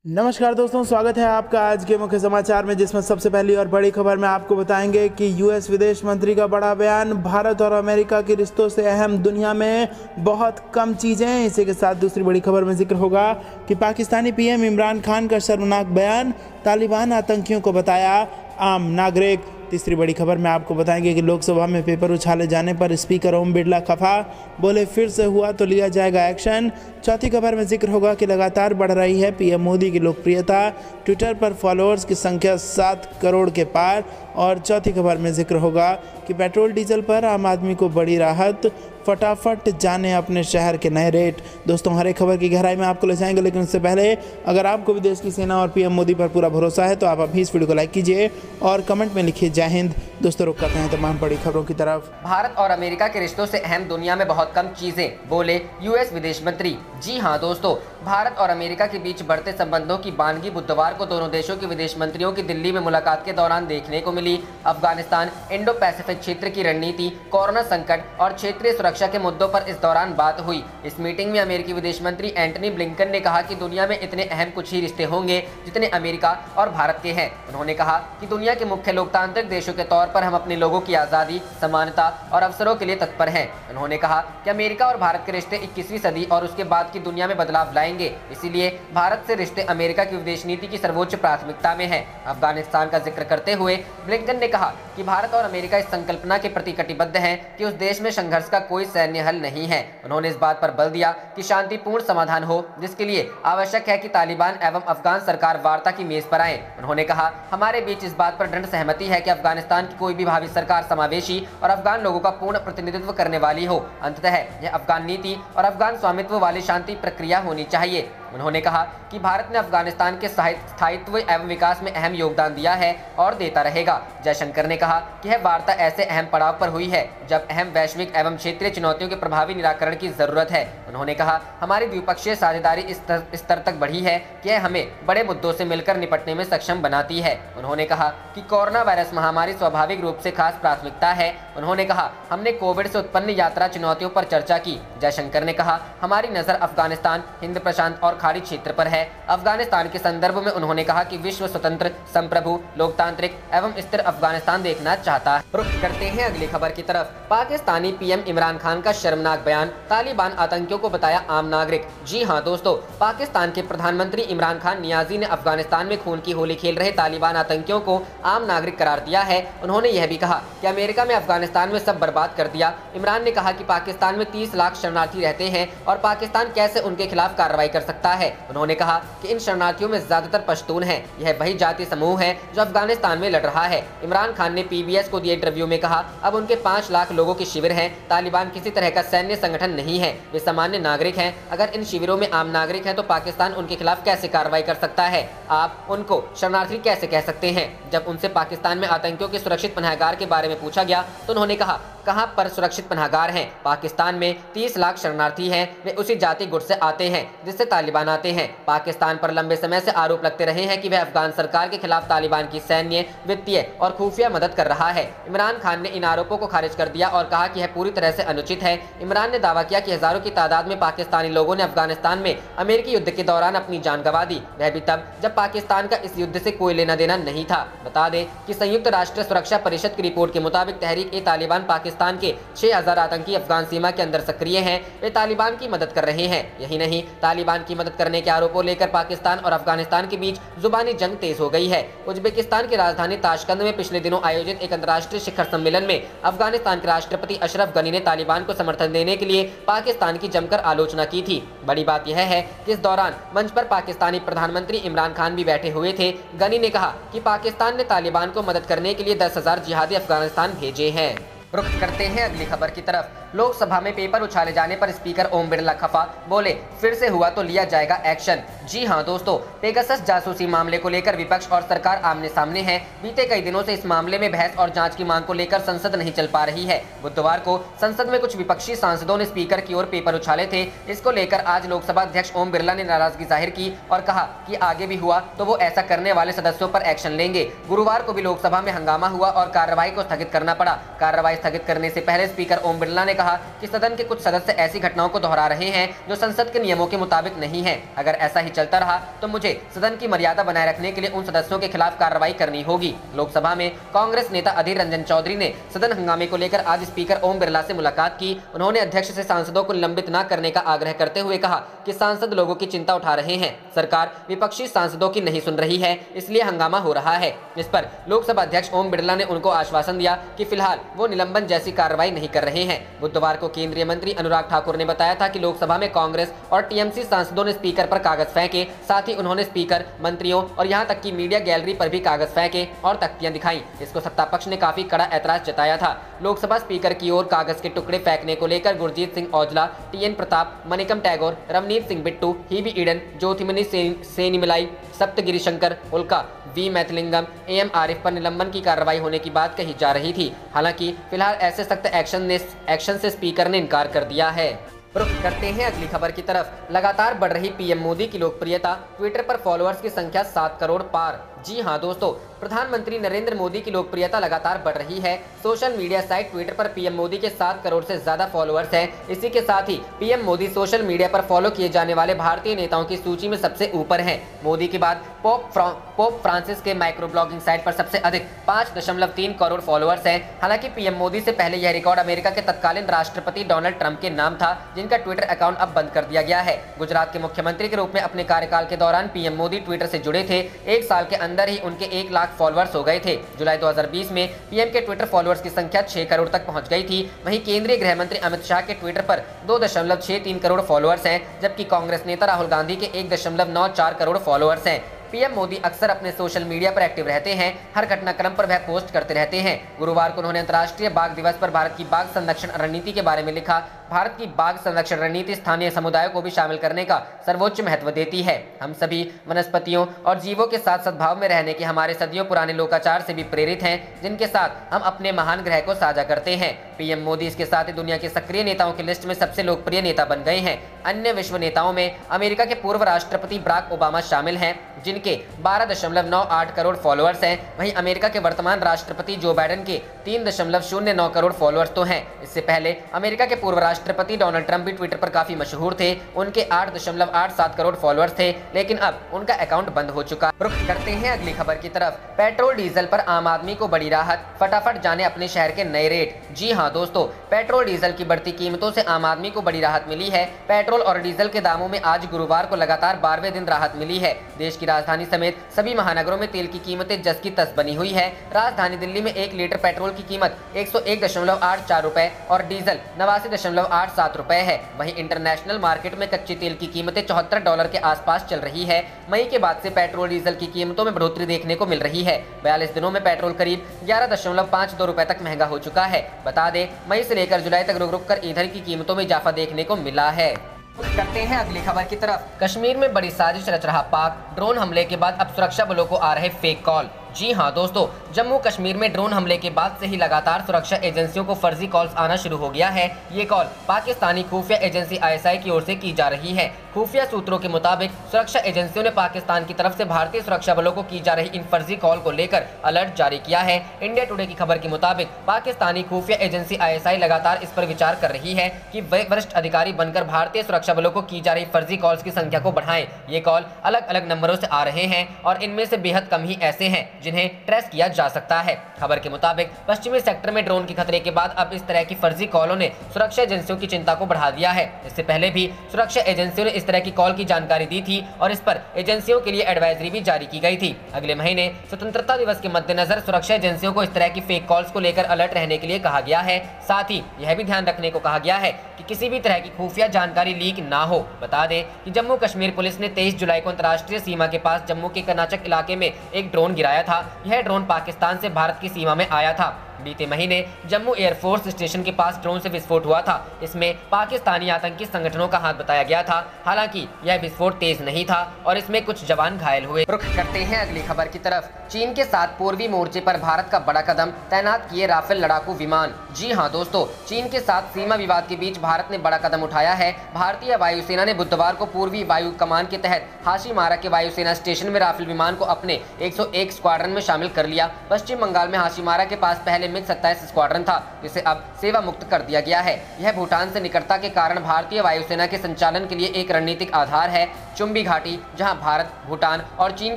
नमस्कार दोस्तों, स्वागत है आपका आज के मुख्य समाचार में, जिसमें सबसे पहली और बड़ी खबर में आपको बताएंगे कि यूएस विदेश मंत्री का बड़ा बयान। भारत और अमेरिका के रिश्तों से अहम दुनिया में बहुत कम चीज़ें। इसी के साथ दूसरी बड़ी खबर में जिक्र होगा कि पाकिस्तानी पीएम इमरान खान का शर्मनाक बयान, तालिबान आतंकियों को बताया आम नागरिक। तीसरी बड़ी खबर में आपको बताएंगे कि लोकसभा में पेपर उछाले जाने पर स्पीकर ओम बिरला खफा, बोले फिर से हुआ तो लिया जाएगा एक्शन। चौथी खबर में जिक्र होगा कि लगातार बढ़ रही है पीएम मोदी की लोकप्रियता, ट्विटर पर फॉलोअर्स की संख्या 7 करोड़ के पार। और चौथी खबर में जिक्र होगा कि पेट्रोल डीजल पर आम आदमी को बड़ी राहत, फटाफट जाने अपने शहर के नए रेट। दोस्तों, हर एक खबर की गहराई में आपको ले जाएंगे, लेकिन उससे पहले अगर आपको भी देश की सेना और पीएम मोदी पर पूरा भरोसा है तो आप अभी इस वीडियो को लाइक कीजिए और कमेंट में लिखिए जय हिंद। दोस्तों, रुक करते हैं तमाम बड़ी खबरों की तरफ। भारत और अमेरिका के रिश्तों से अहम दुनिया में बहुत कम चीजें, बोले यूएस विदेश मंत्री। जी हां दोस्तों, भारत और अमेरिका के बीच बढ़ते संबंधों की बानगी बुधवार को दोनों देशों के विदेश मंत्रियों की दिल्ली में मुलाकात के दौरान देखने को मिली। अफगानिस्तान, इंडो पैसिफिक क्षेत्र की रणनीति, कोरोना संकट और क्षेत्रीय सुरक्षा के मुद्दों पर इस दौरान बात हुई। इस मीटिंग में अमेरिकी विदेश मंत्री एंटनी ब्लिंकन ने कहा कि दुनिया में इतने अहम कुछ ही रिश्ते होंगे जितने अमेरिका और भारत के हैं। उन्होंने कहा कि दुनिया के मुख्य लोकतांत्रिक देशों के तौर पर हम अपने लोगों की आज़ादी, समानता और अवसरों के लिए तत्पर हैं। उन्होंने कहा कि अमेरिका और भारत के रिश्ते 21वीं सदी और उसके बाद की दुनिया में बदलाव लाएंगे, इसीलिए भारत से रिश्ते अमेरिका की विदेश नीति की सर्वोच्च प्राथमिकता में है। अफगानिस्तान का जिक्र करते हुए ब्लिंकन ने कहा कि भारत और अमेरिका इस संकल्पना के प्रति कटिबद्ध हैं कि उस देश में संघर्ष का कोई सैन्य हल नहीं है। उन्होंने इस बात पर बल दिया कि शांतिपूर्ण समाधान हो, जिसके लिए आवश्यक है कि तालिबान एवं अफगान सरकार वार्ता की मेज पर आए। उन्होंने कहा, हमारे बीच इस बात पर दृढ़ सहमति है कि अफगानिस्तान की कोई भी भावी सरकार समावेशी और अफगान लोगों का पूर्ण प्रतिनिधित्व करने वाली हो। अंततः यह अफगान नीति और अफगान स्वामित्व वाली शांति प्रक्रिया होनी चाहिए। उन्होंने कहा कि भारत ने अफगानिस्तान के स्थायित्व एवं विकास में अहम योगदान दिया है और देता रहेगा। जयशंकर ने कहा कि यह वार्ता ऐसे अहम पड़ाव पर हुई है जब अहम वैश्विक एवं क्षेत्रीय चुनौतियों के प्रभावी निराकरण की जरूरत है। उन्होंने कहा, हमारी द्विपक्षीय साझेदारी इस स्तर तक बढ़ी है कि यह हमें बड़े मुद्दों से मिलकर निपटने में सक्षम बनाती है। उन्होंने कहा कि कोरोना वायरस महामारी स्वाभाविक रूप से खास प्राथमिकता है। उन्होंने कहा, हमने कोविड से उत्पन्न यात्रा चुनौतियों पर चर्चा की। जयशंकर ने कहा, हमारी नजर अफगानिस्तान, हिंद प्रशांत और खाड़ी क्षेत्र पर है। अफगानिस्तान के संदर्भ में उन्होंने कहा कि विश्व स्वतंत्र, संप्रभु, लोकतांत्रिक एवं स्थिर अफगानिस्तान देखना चाहता है। रुख करते हैं अगली खबर की तरफ। पाकिस्तानी पीएम इमरान खान का शर्मनाक बयान, तालिबान आतंकियों को बताया आम नागरिक। जी हां दोस्तों, पाकिस्तान के प्रधानमंत्री इमरान खान नियाजी ने अफगानिस्तान में खून की होली खेल रहे तालिबान आतंकियों को आम नागरिक करार दिया है। उन्होंने यह भी कहा कि अमेरिका में अफगानिस्तान में सब बर्बाद कर दिया। इमरान ने कहा कि पाकिस्तान में 30 लाख शरणार्थी रहते हैं और पाकिस्तान कैसे उनके खिलाफ कार्रवाई कर सकता है। उन्होंने कहा कि इन शरणार्थियों में ज्यादातर पश्तून हैं। यह वही जातीय समूह है जो अफगानिस्तान में लड़ रहा है। इमरान खान ने पीबीएस को दिए इंटरव्यू में कहा, अब उनके 5 लाख लोगों के शिविर हैं। तालिबान किसी तरह का सैन्य संगठन नहीं है, वे सामान्य नागरिक हैं। अगर इन शिविरों में आम नागरिक हैं तो पाकिस्तान उनके खिलाफ कैसे कार्रवाई कर सकता है? आप उनको शरणार्थी कैसे कह सकते हैं? जब उनसे पाकिस्तान में आतंकियों के सुरक्षित पनाहगार के बारे में पूछा गया तो उन्होंने कहा, कहां पर सुरक्षित पनाहगार हैं? पाकिस्तान में 30 लाख शरणार्थी हैं, वे उसी जाति गुट से आते हैं जिससे तालिबान आते हैं। पाकिस्तान पर लंबे समय से आरोप लगते रहे हैं कि वह अफगान सरकार के खिलाफ तालिबान की सैन्य, वित्तीय और खुफिया मदद कर रहा है। इमरान खान ने इन आरोपों को खारिज कर दिया और कहा कि यह पूरी तरह से अनुचित है। इमरान ने दावा किया कि हजारों की तादाद में पाकिस्तानी लोगों ने अफगानिस्तान में अमेरिकी युद्ध के दौरान अपनी जान गंवा दी, वह भी तब जब पाकिस्तान का इस युद्ध से कोई लेना देना नहीं था। बता दें कि संयुक्त राष्ट्र सुरक्षा परिषद की रिपोर्ट के मुताबिक तहरीक-ए-तालिबान पाकिस्तान के 6000 आतंकी अफगान सीमा के अंदर सक्रिय हैं। वे तालिबान की मदद कर रहे हैं। यही नहीं, तालिबान की मदद करने के आरोपों लेकर पाकिस्तान और अफगानिस्तान के बीच जुबानी जंग तेज हो गई है। उज्बेकिस्तान की राजधानी ताशकंद में पिछले दिनों आयोजित एक अंतर्राष्ट्रीय शिखर सम्मेलन में अफगानिस्तान के राष्ट्रपति अशरफ गनी ने तालिबान को समर्थन देने के लिए पाकिस्तान की जमकर आलोचना की थी। बड़ी बात यह है कि इस दौरान मंच पर पाकिस्तानी प्रधानमंत्री इमरान खान भी बैठे हुए थे। गनी ने कहा कि पाकिस्तान ने तालिबान को मदद करने के लिए 10,000 जिहादी अफगानिस्तान भेजे हैं। रुख करते हैं अगली खबर की तरफ। लोकसभा में पेपर उछाले जाने पर स्पीकर ओम बिरला खफा, बोले फिर से हुआ तो लिया जाएगा एक्शन। जी हां दोस्तों, पेगासस जासूसी मामले को लेकर विपक्ष और सरकार आमने सामने है। बीते कई दिनों से इस मामले में बहस और जांच की मांग को लेकर संसद नहीं चल पा रही है। बुधवार को संसद में कुछ विपक्षी सांसदों ने स्पीकर की ओर पेपर उछाले थे। इसको लेकर आज लोकसभा अध्यक्ष ओम बिरला ने नाराजगी जाहिर की और कहा कि आगे भी हुआ तो वो ऐसा करने वाले सदस्यों पर एक्शन लेंगे। गुरुवार को भी लोकसभा में हंगामा हुआ और कार्रवाई को स्थगित करना पड़ा। कार्रवाई स्थगित करने से पहले स्पीकर ओम बिरला ने कहा कहा कि सदन के कुछ सदस्य ऐसी घटनाओं को दोहरा रहे हैं जो संसद के नियमों के मुताबिक नहीं है। अगर ऐसा ही चलता रहा तो मुझे सदन की मर्यादा बनाए रखने के लिए उन सदस्यों के खिलाफ कार्रवाई करनी होगी। लोकसभा में कांग्रेस नेता अधीर रंजन चौधरी ने सदन हंगामे को लेकर आज स्पीकर ओम बिरला से मुलाकात की। उन्होंने अध्यक्ष से सांसदों को निलंबित न करने का आग्रह करते हुए कहा कि सांसद लोगों की चिंता उठा रहे हैं, सरकार विपक्षी सांसदों की नहीं सुन रही है, इसलिए हंगामा हो रहा है। इस पर लोकसभा अध्यक्ष ओम बिरला ने उनको आश्वासन दिया कि फिलहाल वो निलंबन जैसी कार्रवाई नहीं कर रहे हैं। बुधवार को केंद्रीय मंत्री अनुराग ठाकुर ने बताया था कि लोकसभा में कांग्रेस और टीएमसी सांसदों ने स्पीकर पर कागज फेंके। साथ ही उन्होंने स्पीकर, मंत्रियों और यहां तक कि मीडिया गैलरी पर भी कागज फेंके और तख्तियां दिखाई। इसको सत्ता पक्ष ने काफी कड़ा ऐतराज जताया था। लोकसभा स्पीकर की ओर कागज के टुकड़े फेंकने को लेकर गुरजीत सिंह औजला, टीएन प्रताप, मनिकम टैगोर, रवनीत सिंह बिट्टू, हीबी ईडन, ज्योतिमणि सेनीमलाई, सप्तगिरी शंकर, उल्का, वी मैथिलिंगम, एम आरिफ पर निलंबन की कार्रवाई होने की बात कही जा रही थी। हालांकि फिलहाल ऐसे सख्त एक्शन से स्पीकर ने इनकार कर दिया है। रुख करते हैं अगली खबर की तरफ। लगातार बढ़ रही पीएम मोदी की लोकप्रियता, ट्विटर पर फॉलोअर्स की संख्या 7 करोड़ पार। जी हां दोस्तों, प्रधानमंत्री नरेंद्र मोदी की लोकप्रियता लगातार बढ़ रही है। सोशल मीडिया साइट ट्विटर पर पीएम मोदी के 7 करोड़ से ज्यादा फॉलोअर्स हैं। इसी के साथ ही पीएम मोदी सोशल मीडिया पर फॉलो किए जाने वाले भारतीय नेताओं की सूची में सबसे ऊपर हैं। मोदी के बाद पोप फ्रांसिस के माइक्रो ब्लॉगिंग साइट पर सबसे अधिक 5.3 करोड़ फॉलोअर्स हैं। हालांकि पीएम मोदी से पहले यह रिकॉर्ड अमेरिका के तत्कालीन राष्ट्रपति डोनाल्ड ट्रंप के नाम था, जिनका ट्विटर अकाउंट अब बंद कर दिया गया है। गुजरात के मुख्यमंत्री के रूप में अपने कार्यकाल के दौरान पीएम मोदी ट्विटर से जुड़े थे। एक साल के अंदर ही उनके 1 लाख फॉलोअर्स हो गए थे। जुलाई 2020 में पीएम के ट्विटर फॉलोअर्स की संख्या 6 करोड़ तक पहुंच गई थी। वहीं केंद्रीय गृह मंत्री अमित शाह के ट्विटर पर 2.63 करोड़ फॉलोअर्स हैं, जबकि कांग्रेस नेता राहुल गांधी के 1.94 करोड़ फॉलोअर्स हैं। पीएम मोदी अक्सर अपने सोशल मीडिया पर एक्टिव रहते हैं। हर घटनाक्रम पर वह पोस्ट करते रहते हैं। गुरुवार को उन्होंने अंतर्राष्ट्रीय बाघ दिवस पर भारत की बाघ संरक्षण रणनीति के बारे में लिखा। भारत की बाघ संरक्षण रणनीति स्थानीय समुदायों को भी शामिल करने का सर्वोच्च महत्व देती है। हम सभी वनस्पतियों और जीवों के साथ सद्भाव में रहने के हमारे सदियों पुराने लोकाचार से भी प्रेरित हैं, जिनके साथ हम अपने महान ग्रह को साझा करते हैं। पीएम मोदी इसके साथ ही दुनिया के सक्रिय नेताओं की लिस्ट में सबसे लोकप्रिय नेता बन गए हैं। अन्य विश्व नेताओं में अमेरिका के पूर्व राष्ट्रपति बराक ओबामा शामिल हैं, जिनके 12.98 करोड़ फॉलोअर्स हैं। वहीं अमेरिका के वर्तमान राष्ट्रपति जो बाइडेन के 3.09 करोड़ फॉलोअर्स तो हैं। इससे पहले अमेरिका के पूर्व राष्ट्रपति डोनाल्ड ट्रंप भी ट्विटर पर काफी मशहूर थे। उनके 8.87 करोड़ फॉलोअर्स थे, लेकिन अब उनका अकाउंट बंद हो चुका। रुख करते हैं अगली खबर की तरफ। पेट्रोल डीजल पर आम आदमी को बड़ी राहत, फटाफट जाने अपने शहर के नए रेट। जी हां दोस्तों, पेट्रोल डीजल की बढ़ती कीमतों से आम आदमी को बड़ी राहत मिली है। पेट्रोल और डीजल के दामों में आज गुरुवार को लगातार 12वें दिन राहत मिली है। देश की राजधानी समेत सभी महानगरों में तेल की कीमतें जस की तस बनी हुई है। राजधानी दिल्ली में 1 लीटर पेट्रोल की कीमत 101.84 रुपए और डीजल 89.87 रुपए है। वहीं इंटरनेशनल मार्केट में कच्चे तेल की कीमतें $74 के आसपास चल रही है। मई के बाद से पेट्रोल डीजल की कीमतों में बढ़ोतरी देखने को मिल रही है। 42 दिनों में पेट्रोल करीब 11.52 रुपए तक महंगा हो चुका है। बता दें, मई से लेकर जुलाई तक रुक रुक कर ईंधन की कीमतों में इजाफा देखने को मिला है। करते हैं अगली खबर की तरफ। कश्मीर में बड़ी साजिश रच रहा पाक, ड्रोन हमले के बाद अब सुरक्षा बलों को आ रहे फेक कॉल। जी हां दोस्तों, जम्मू कश्मीर में ड्रोन हमले के बाद से ही लगातार सुरक्षा एजेंसियों को फर्जी कॉल्स आना शुरू हो गया है। ये कॉल पाकिस्तानी खुफिया एजेंसी आईएसआई की ओर से की जा रही है। खुफिया सूत्रों के मुताबिक सुरक्षा एजेंसियों ने पाकिस्तान की तरफ से भारतीय सुरक्षा बलों को की जा रही इन फर्जी कॉल को लेकर अलर्ट जारी किया है। इंडिया टुडे की खबर के मुताबिक पाकिस्तानी खुफिया एजेंसी आईएसआई लगातार इस पर विचार कर रही है कि वे वरिष्ठ अधिकारी बनकर भारतीय सुरक्षा बलों को की जा रही फर्जी कॉल्स की संख्या को बढ़ाएं। ये कॉल अलग अलग नंबरों से आ रहे हैं और इनमें से बेहद कम ही ऐसे हैं जिन्हें ट्रेस किया जा सकता है। खबर के मुताबिक पश्चिमी सेक्टर में ड्रोन के खतरे के बाद अब इस तरह की फर्जी कॉलों ने सुरक्षा एजेंसियों की चिंता को बढ़ा दिया है। इससे पहले भी सुरक्षा एजेंसियों ने इस तरह की कॉल की जानकारी दी थी और इस पर एजेंसियों के लिए एडवाइजरी भी जारी की गई थी। अगले महीने स्वतंत्रता दिवस के मद्देनजर सुरक्षा एजेंसियों को इस तरह की फेक कॉल्स को लेकर अलर्ट रहने के लिए कहा गया है। साथ ही यह भी ध्यान रखने को कहा गया है कि किसी भी तरह की खुफिया जानकारी लीक ना हो। बता दें कि जम्मू कश्मीर पुलिस ने 23 जुलाई को अंतर्राष्ट्रीय सीमा के पास जम्मू के कर्नाचक इलाके में एक ड्रोन गिराया था। यह ड्रोन पाकिस्तान से भारत की सीमा में आया था। बीते महीने जम्मू एयरफोर्स स्टेशन के पास ड्रोन से विस्फोट हुआ था। इसमें पाकिस्तानी आतंकी संगठनों का हाथ बताया गया था। हालांकि यह विस्फोट तेज नहीं था और इसमें कुछ जवान घायल हुए। रुख करते हैं अगली खबर की तरफ। चीन के साथ पूर्वी मोर्चे पर भारत का बड़ा कदम, तैनात किए राफेल लड़ाकू विमान। जी हां दोस्तों, चीन के साथ सीमा विवाद के बीच भारत ने बड़ा कदम उठाया है। भारतीय वायुसेना ने बुधवार को पूर्वी वायु कमान के तहत हाशीमारा के वायुसेना स्टेशन में राफेल विमान को अपने 101 स्क्वाड्रन में शामिल कर लिया। पश्चिम बंगाल में हाशीमारा के पास पहले पहले मिग 27 स्क्वाड्रन था, जिसे अब सेवा मुक्त कर दिया गया है। यह भूटान से निकटता के कारण भारतीय वायुसेना के संचालन के लिए एक रणनीतिक आधार है। चुम्बी घाटी, जहां भारत, भूटान और चीन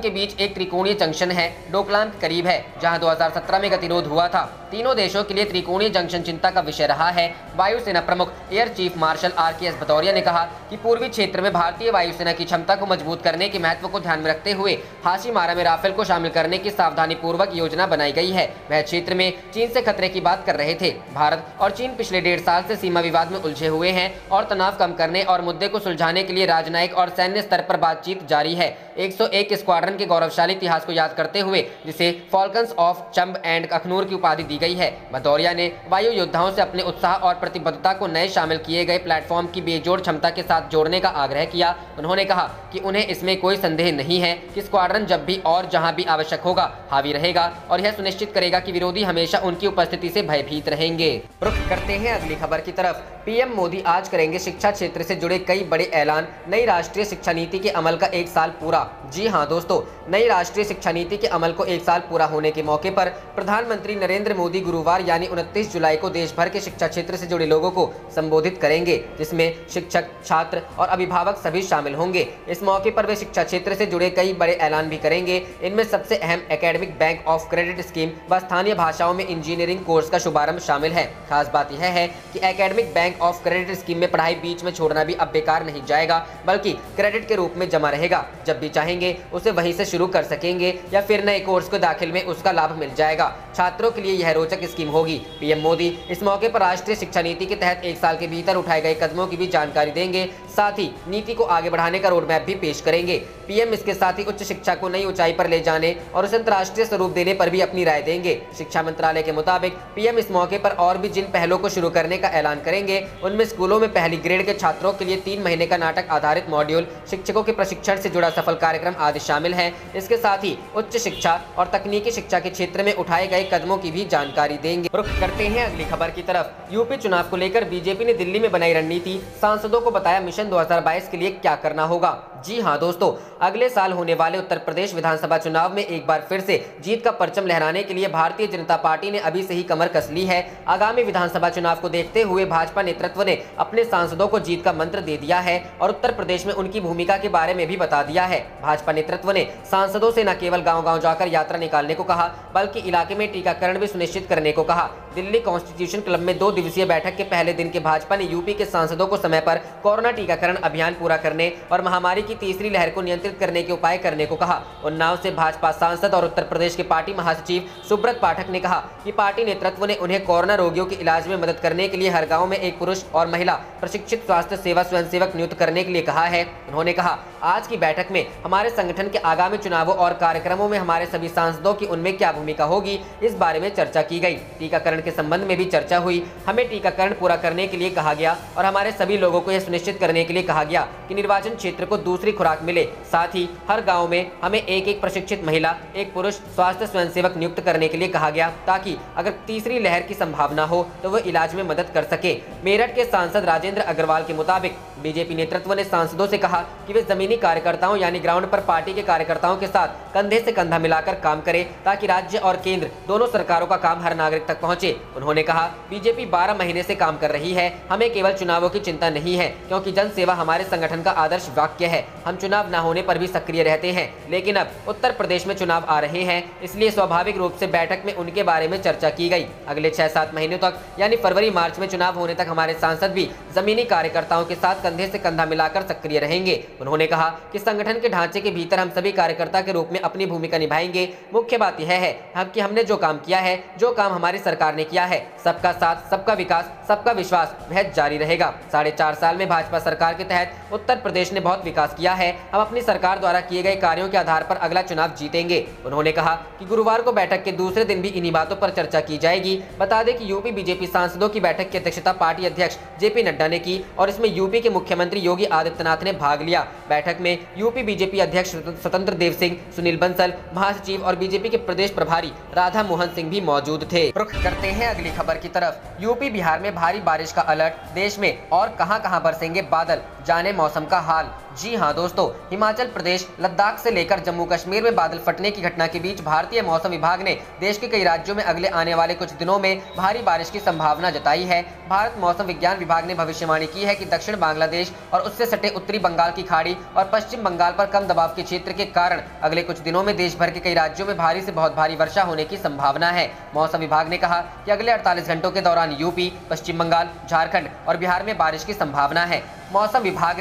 के बीच एक त्रिकोणीय जंक्शन है, डोकलाम के करीब है, जहां 2017 में गतिरोध हुआ था। तीनों देशों के लिए त्रिकोणीय जंक्शन चिंता का विषय रहा है। वायुसेना प्रमुख air chief marshal RKS Bhadauria ने कहा कि पूर्वी क्षेत्र में भारतीय वायुसेना की क्षमता को मजबूत करने के महत्व को ध्यान में रखते हुए हाशीमारा में राफेल को शामिल करने की सावधानीपूर्वक योजना बनाई गई है। वह क्षेत्र में चीन से खतरे की बात कर रहे थे। भारत और चीन पिछले 1.5 साल से सीमा विवाद में उलझे हुए हैं और तनाव कम करने और मुद्दे को सुलझाने के लिए राजनयिक और सैन्य स्तर पर बातचीत जारी है। 101 स्क्वाड्रन के गौरवशाली इतिहास को याद करते हुए जिसे फॉल्कन्स ऑफ चंब एंड अखनूर की उपाधि दी गई है। भदौरिया ने वायु योद्धाओं से अपने उत्साह और प्रतिबद्धता को नए शामिल किए गए प्लेटफॉर्म की बेजोड़ क्षमता के साथ जोड़ने का आग्रह किया। उन्होंने कहा कि उन्हें इसमें कोई संदेह नहीं है कि स्क्वाड्रन जब भी और जहां भी आवश्यक होगा हावी रहेगा और यह सुनिश्चित करेगा कि विरोधी हमेशा उनकी उपस्थिति से भयभीत रहेंगे। रुख करते हैं अगली खबर की तरफ। पीएम मोदी आज करेंगे शिक्षा क्षेत्र से जुड़े कई बड़े ऐलान। नई राष्ट्रीय शिक्षा नीति के अमल का 1 साल पूरा। जी हां दोस्तों, नई राष्ट्रीय शिक्षा नीति के अमल को 1 साल पूरा होने के मौके पर प्रधानमंत्री नरेंद्र मोदी गुरुवार यानी 29 जुलाई को देश भर के शिक्षा क्षेत्र से जुड़े लोगों को संबोधित करेंगे, जिसमें शिक्षक, छात्र और अभिभावक सभी शामिल होंगे। इस मौके पर वे शिक्षा क्षेत्र से जुड़े कई बड़े ऐलान भी करेंगे। इनमें सबसे अहम academic bank of credit scheme व स्थानीय भाषाओं में इंजीनियरिंग कोर्स का शुभारंभ शामिल है। खास बात यह है कि academic bank of credit scheme में पढ़ाई बीच में छोड़ना भी अब बेकार नहीं जाएगा, बल्कि क्रेडिट के रूप में जमा रहेगा। जब भी चाहेंगे उसे वहीं से शुरू कर सकेंगे या फिर नए कोर्स को दाखिल में उसका लाभ मिल जाएगा। छात्रों के लिए यह रोचक स्कीम होगी। पीएम मोदी इस मौके पर राष्ट्रीय शिक्षा नीति के तहत 1 साल के भीतर उठाए गए कदमों की भी जानकारी देंगे। साथ ही नीति को आगे बढ़ाने का रोड मैप भी पेश करेंगे। पीएम इसके साथ ही उच्च शिक्षा को नई ऊंचाई पर ले जाने और उसे अंतर्राष्ट्रीय स्वरूप देने पर भी अपनी राय देंगे। शिक्षा मंत्रालय के मुताबिक पीएम इस मौके पर और भी जिन पहलों को शुरू करने का ऐलान करेंगे उनमें स्कूलों में पहली ग्रेड के छात्रों के लिए 3 महीने का नाटक आधारित मॉड्यूल, शिक्षकों के प्रशिक्षण से जुड़ा सफल कार्यक्रम आदि शामिल है। इसके साथ ही उच्च शिक्षा और तकनीकी शिक्षा के क्षेत्र में उठाए गए कदमों की भी जानकारी देंगे। रुख करते हैं अगली खबर की तरफ। यूपी चुनाव को लेकर बीजेपी ने दिल्ली में बनाई रणनीति, सांसदों को बताया मिशन 2022 के लिए क्या करना होगा। जी हां दोस्तों, अगले साल होने वाले उत्तर प्रदेश विधानसभा चुनाव में एक बार फिर से जीत का परचम लहराने के लिए भारतीय जनता पार्टी ने अभी से ही कमर कस ली है। आगामी विधानसभा चुनाव को देखते हुए भाजपा नेतृत्व ने अपने सांसदों को जीत का मंत्र दे दिया है और उत्तर प्रदेश में उनकी भूमिका के बारे में भी बता दिया है। भाजपा नेतृत्व ने सांसदों से न केवल गांव-गांव जाकर यात्रा निकालने को कहा, बल्कि इलाके में टीकाकरण भी सुनिश्चित करने को कहा। दिल्ली कॉन्स्टिट्यूशन क्लब में 2 दिवसीय बैठक के पहले दिन के भाजपा ने यूपी के सांसदों को समय पर कोरोना टीकाकरण अभियान पूरा करने और महामारी की तीसरी लहर को नियंत्रित करने के उपाय करने को कहा। उन्नाव से भाजपा सांसद और उत्तर प्रदेश के पार्टी महासचिव सुब्रत पाठक ने कहा कि पार्टी नेतृत्व ने उन्हें कोरोना रोगियों के इलाज में मदद करने के लिए हर गाँव में एक पुरुष और महिला प्रशिक्षित स्वास्थ्य सेवा स्वयंसेवक नियुक्त करने के लिए कहा है। उन्होंने कहा, आज की बैठक में हमारे संगठन के आगामी चुनावों और कार्यक्रमों में हमारे सभी सांसदों की उनमें क्या भूमिका होगी, इस बारे में चर्चा की गई। टीकाकरण के संबंध में भी चर्चा हुई। हमें टीकाकरण पूरा करने के लिए कहा गया और हमारे सभी लोगों को यह सुनिश्चित करने के लिए कहा गया कि निर्वाचन क्षेत्र को दूसरी खुराक मिले। साथ ही हर गांव में हमें एक प्रशिक्षित महिला, एक पुरुष स्वास्थ्य स्वयंसेवक नियुक्त करने के लिए कहा गया, ताकि अगर तीसरी लहर की संभावना हो तो वह इलाज में मदद कर सके। मेरठ के सांसद राजेंद्र अग्रवाल के मुताबिक बीजेपी नेतृत्व ने सांसदों से कहा कि वे जमीनी कार्यकर्ताओं यानी ग्राउंड पर पार्टी के कार्यकर्ताओं के साथ कंधे से कंधा मिलाकर काम करें, ताकि राज्य और केंद्र दोनों सरकारों का काम हर नागरिक तक पहुंचे। उन्होंने कहा, बीजेपी 12 महीने से काम कर रही है। हमें केवल चुनावों की चिंता नहीं है, क्योंकि जन सेवा हमारे संगठन का आदर्श वाक्य है। हम चुनाव न होने पर भी सक्रिय रहते हैं, लेकिन अब उत्तर प्रदेश में चुनाव आ रहे हैं, इसलिए स्वाभाविक रूप से बैठक में उनके बारे में चर्चा की गई। अगले 6-7 महीनों तक यानी फरवरी मार्च में चुनाव होने तक हमारे सांसद भी जमीनी कार्यकर्ताओं के साथ कंधे से कंधा मिलाकर सक्रिय रहेंगे। उन्होंने कहा कि संगठन के ढांचे के भीतर हम सभी कार्यकर्ता के रूप में अपनी भूमिका निभाएंगे। मुख्य बात यह है कि हमने जो काम किया है, जो काम हमारी सरकार ने किया है, सबका साथ, सबका विकास, सबका विश्वास, वह जारी रहेगा। 4.5 साल में भाजपा सरकार के तहत उत्तर प्रदेश ने बहुत विकास किया है। हम अपनी सरकार द्वारा किए गए कार्यों के आधार पर अगला चुनाव जीतेंगे। उन्होंने कहा कि गुरुवार को बैठक के दूसरे दिन भी इन्हीं बातों पर चर्चा की जाएगी। बता दें कि यूपी बीजेपी सांसदों की बैठक की अध्यक्षता पार्टी अध्यक्ष जेपी नड्डा ने की और इसमें यूपी के मुख्यमंत्री योगी आदित्यनाथ ने भाग लिया। बैठक में यूपी बीजेपी अध्यक्ष स्वतंत्र देव सिंह, सुनील बंसल, महासचिव और बीजेपी के प्रदेश प्रभारी राधा मोहन सिंह भी मौजूद थे। रुख करते हैं अगली खबर की तरफ। यूपी बिहार में भारी बारिश का अलर्ट, देश में और कहां बरसेंगे बादल, जाने मौसम का हाल। जी हां दोस्तों, हिमाचल प्रदेश, लद्दाख से लेकर जम्मू कश्मीर में बादल फटने की घटना के बीच भारतीय मौसम विभाग ने देश के कई राज्यों में अगले आने वाले कुछ दिनों में भारी बारिश की संभावना जताई है। भारत मौसम विज्ञान विभाग ने भविष्यवाणी की है कि दक्षिण बांग्लादेश और उससे सटे उत्तरी बंगाल की खाड़ी और पश्चिम बंगाल पर कम दबाव के क्षेत्र के कारण अगले कुछ दिनों में देश भर के कई राज्यों में भारी से बहुत भारी वर्षा होने की संभावना है। मौसम विभाग ने कहा कि अगले 48 घंटों के दौरान यूपी, पश्चिम बंगाल, झारखंड और बिहार में बारिश की संभावना है। मौसम विभाग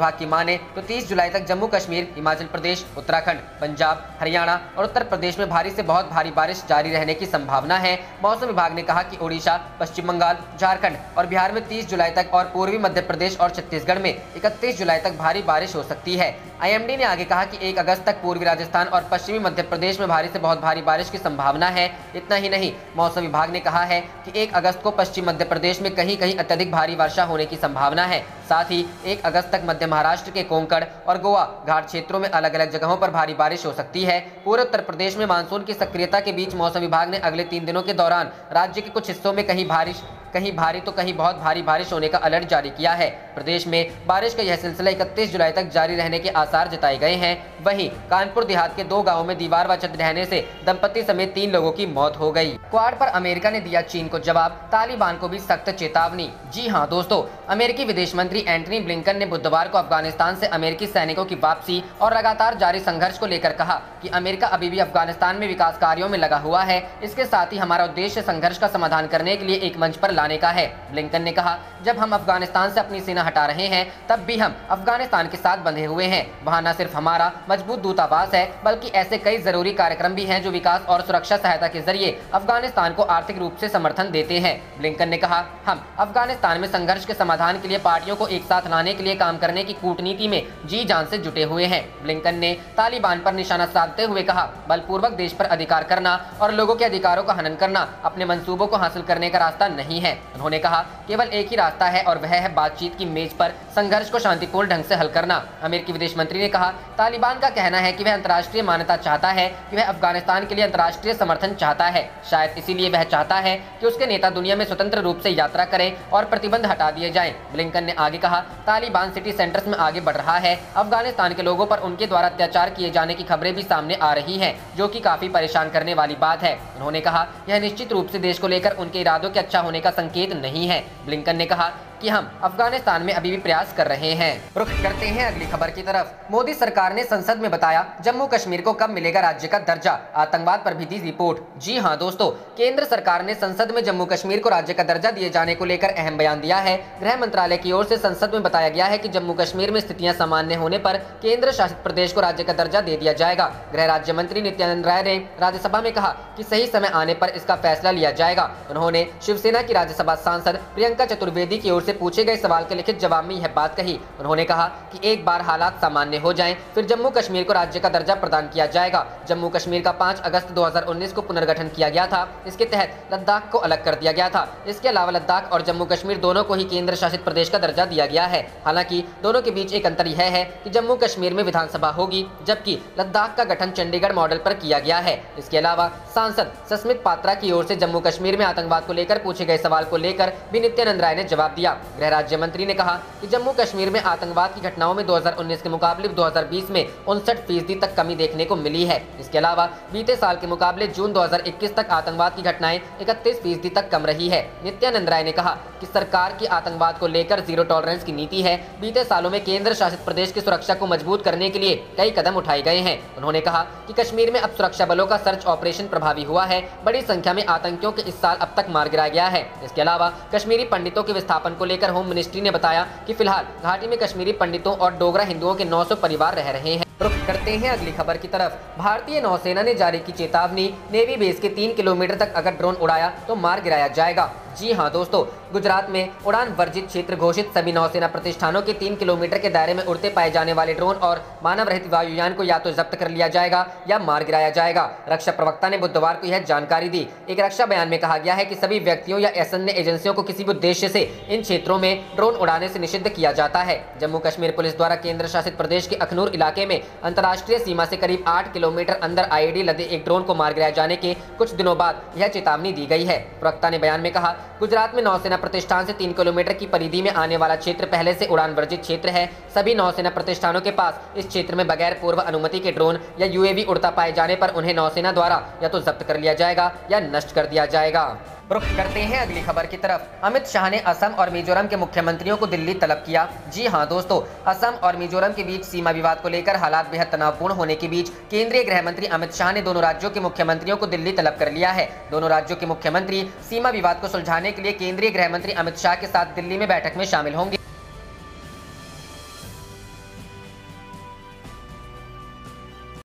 की माने तो 30 जुलाई तक जम्मू कश्मीर, हिमाचल प्रदेश, उत्तराखंड, पंजाब, हरियाणा और उत्तर प्रदेश में भारी से बहुत भारी बारिश जारी रहने की संभावना है। मौसम विभाग ने कहा कि ओडिशा, पश्चिम बंगाल, झारखंड और बिहार में 30 जुलाई तक और पूर्वी मध्य प्रदेश और छत्तीसगढ़ में 31 जुलाई तक भारी बारिश हो सकती है। IMD ने आगे कहा कि 1 अगस्त तक पूर्वी राजस्थान और पश्चिमी मध्य प्रदेश में भारी से बहुत भारी बारिश की संभावना है। इतना ही नहीं, मौसम विभाग ने कहा है कि 1 अगस्त को पश्चिम मध्य प्रदेश में कहीं कहीं अत्यधिक भारी वर्षा होने की संभावना है। साथ ही 1 अगस्त तक मध्य महाराष्ट्र के कोंकण और गोवा घाट क्षेत्रों में अलग अलग जगहों पर भारी बारिश हो सकती है। पूरे उत्तर प्रदेश में मानसून की सक्रियता के बीच मौसम विभाग ने अगले 3 दिनों के दौरान राज्य के कुछ हिस्सों में कहीं भारी तो कहीं बहुत भारी बारिश होने का अलर्ट जारी किया है। प्रदेश में बारिश का यह सिलसिला 31 जुलाई तक जारी रहने के आसार जताए गए हैं। वहीं कानपुर देहात के 2 गांवों में दीवार व छत ढहने से दंपति समेत 3 लोगों की मौत हो गई। क्वाड पर अमेरिका ने दिया चीन को जवाब, तालिबान को भी सख्त चेतावनी। जी हां दोस्तों, अमेरिकी विदेश मंत्री एंटनी ब्लिंकन ने बुधवार को अफगानिस्तान से अमेरिकी सैनिकों की वापसी और लगातार जारी संघर्ष को लेकर कहा कि अमेरिका अभी भी अफगानिस्तान में विकास कार्यों में लगा हुआ है। इसके साथ ही हमारा उद्देश्य संघर्ष का समाधान करने के लिए एक मंच पर लाने का है। ब्लिंकन ने कहा, जब हम अफगानिस्तान से अपनी सेना हटा रहे हैं तब भी हम अफगानिस्तान के साथ बंधे हुए हैं। वहां न सिर्फ हमारा मजबूत दूतावास है बल्कि ऐसे कई जरूरी कार्यक्रम भी हैं जो विकास और सुरक्षा सहायता के जरिए अफगानिस्तान को आर्थिक रूप से समर्थन देते हैं। ब्लिंकन ने कहा, हम अफगानिस्तान में संघर्ष के समाधान के लिए पार्टियों को एक साथ लाने के लिए काम करने की कूटनीति में जी जान से जुटे हुए हैं। ब्लिंकन ने तालिबान पर निशाना साधते हुए कहा, बलपूर्वक देश पर अधिकार करना और लोगों के अधिकारों का हनन करना अपने मंसूबों को हासिल करने का रास्ता नहीं है। उन्होंने कहा, केवल एक ही रास्ता है और वह है बातचीत की मेज पर संघर्ष को शांतिपूर्ण ढंग से हल करना। अमेरिकी विदेश मंत्री ने कहा, तालिबान का कहना है कि वह अंतर्राष्ट्रीय मान्यता चाहता है, कि वह अफगानिस्तान के लिए अंतर्राष्ट्रीय समर्थन चाहता है। शायद इसीलिए वह चाहता है कि उसके नेता दुनिया में स्वतंत्र रूप से यात्रा करें और प्रतिबंध हटा दिए जाएं। ब्लिंकन ने आगे कहा, तालिबान सिटी सेंटर्स में आगे बढ़ रहा है। अफगानिस्तान के लोगों पर उनके द्वारा अत्याचार किए जाने की खबरें भी सामने आ रही हैं, जो कि काफी परेशान करने वाली बात है। उन्होंने कहा, यह निश्चित रूप से देश को लेकर उनके इरादों के अच्छा होने का संकेत नहीं है। ब्लिंकन ने कहा कि हम अफगानिस्तान में अभी भी प्रयास कर रहे हैं। रुख करते हैं अगली खबर की तरफ। मोदी सरकार ने संसद में बताया, जम्मू कश्मीर को कब मिलेगा राज्य का दर्जा, आतंकवाद पर भी दी रिपोर्ट। जी हां दोस्तों, केंद्र सरकार ने संसद में जम्मू कश्मीर को राज्य का दर्जा दिए जाने को लेकर अहम बयान दिया है। गृह मंत्रालय की ओर से संसद में बताया गया है कि जम्मू कश्मीर में स्थितियां सामान्य होने पर केंद्र शासित प्रदेश को राज्य का दर्जा दे दिया जाएगा। गृह राज्य मंत्री नित्यानंद राय ने राज्यसभा में कहा कि सही समय आने पर इसका फैसला लिया जाएगा। उन्होंने शिवसेना की राज्यसभा सांसद प्रियंका चतुर्वेदी की ओर से पूछे गए सवाल के लिखित जवाब में यह बात कही। उन्होंने कहा कि एक बार हालात सामान्य हो जाएं, फिर जम्मू कश्मीर को राज्य का दर्जा प्रदान किया जाएगा। जम्मू कश्मीर का 5 अगस्त 2019 को पुनर्गठन किया गया था। इसके तहत लद्दाख को अलग कर दिया गया था। इसके अलावा लद्दाख और जम्मू कश्मीर दोनों को ही केंद्र शासित प्रदेश का दर्जा दिया गया है। हालांकि दोनों के बीच एक अंतर यह है कि जम्मू कश्मीर में विधानसभा होगी, जबकि लद्दाख का गठन चंडीगढ़ मॉडल पर किया गया है। इसके अलावा सांसद सस्मित पात्रा की ओर से जम्मू कश्मीर में आतंकवाद को लेकर पूछे गए सवाल को लेकर भी नित्यानंद राय ने जवाब दिया। गृह राज्य मंत्री ने कहा कि जम्मू कश्मीर में आतंकवाद की घटनाओं में 2019 के मुकाबले 2020 में 59% तक कमी देखने को मिली है। इसके अलावा बीते साल के मुकाबले जून 2021 तक आतंकवाद की घटनाएं 31% तक कम रही है। नित्यानंद राय ने कहा कि सरकार की आतंकवाद को लेकर जीरो टॉलरेंस की नीति है। बीते सालों में केंद्र शासित प्रदेश की सुरक्षा को मजबूत करने के लिए कई कदम उठाए गए हैं। उन्होंने कहा कि कश्मीर में अब सुरक्षा बलों का सर्च ऑपरेशन प्रभावी हुआ है। बड़ी संख्या में आतंकियों के इस साल अब तक मार गिराया गया है। इसके अलावा कश्मीरी पंडितों के विस्थापन को लेकर होम मिनिस्ट्री ने बताया कि फिलहाल घाटी में कश्मीरी पंडितों और डोगरा हिंदुओं के 900 परिवार रह रहे हैं। रुख करते हैं अगली खबर की तरफ। भारतीय नौसेना ने जारी की चेतावनी, नेवी बेस के 3 किलोमीटर तक अगर ड्रोन उड़ाया तो मार गिराया जाएगा। जी हाँ दोस्तों, गुजरात में उड़ान वर्जित क्षेत्र घोषित सभी नौसेना प्रतिष्ठानों के 3 किलोमीटर के दायरे में उड़ते पाए जाने वाले ड्रोन और मानव रहित वायुयान को या तो जब्त कर लिया जाएगा या मार गिराया जाएगा। रक्षा प्रवक्ता ने बुधवार को यह जानकारी दी। एक रक्षा बयान में कहा गया है कि सभी व्यक्तियों या अन्य एजेंसियों को किसी भी उद्देश्य से इन क्षेत्रों में ड्रोन उड़ाने से निषिद्ध किया जाता है। जम्मू कश्मीर पुलिस द्वारा केंद्र शासित प्रदेश के अखनूर इलाके में अंतर्राष्ट्रीय सीमा से करीब 8 किलोमीटर अंदर आईईडी लदे एक ड्रोन को मार गिराए जाने के कुछ दिनों बाद यह चेतावनी दी गई है। प्रवक्ता ने बयान में कहा, गुजरात में नौसेना प्रतिष्ठान से 3 किलोमीटर की परिधि में आने वाला क्षेत्र पहले से उड़ान वर्जित क्षेत्र है। सभी नौसेना प्रतिष्ठानों के पास इस क्षेत्र में बगैर पूर्व अनुमति के ड्रोन या यूएवी उड़ता पाए जाने पर उन्हें नौसेना द्वारा या तो जब्त कर लिया जाएगा या नष्ट कर दिया जाएगा। रुख करते हैं अगली खबर की तरफ। अमित शाह ने असम और मिजोरम के मुख्यमंत्रियों को दिल्ली तलब किया। जी हां दोस्तों, असम और मिजोरम के बीच सीमा विवाद को लेकर हालात बेहद तनावपूर्ण होने के बीच केंद्रीय गृह मंत्री अमित शाह ने दोनों राज्यों के मुख्यमंत्रियों को दिल्ली तलब कर लिया है। दोनों राज्यों के मुख्यमंत्री सीमा विवाद को सुलझाने के लिए केंद्रीय गृह मंत्री अमित शाह के साथ दिल्ली में बैठक में शामिल होंगे।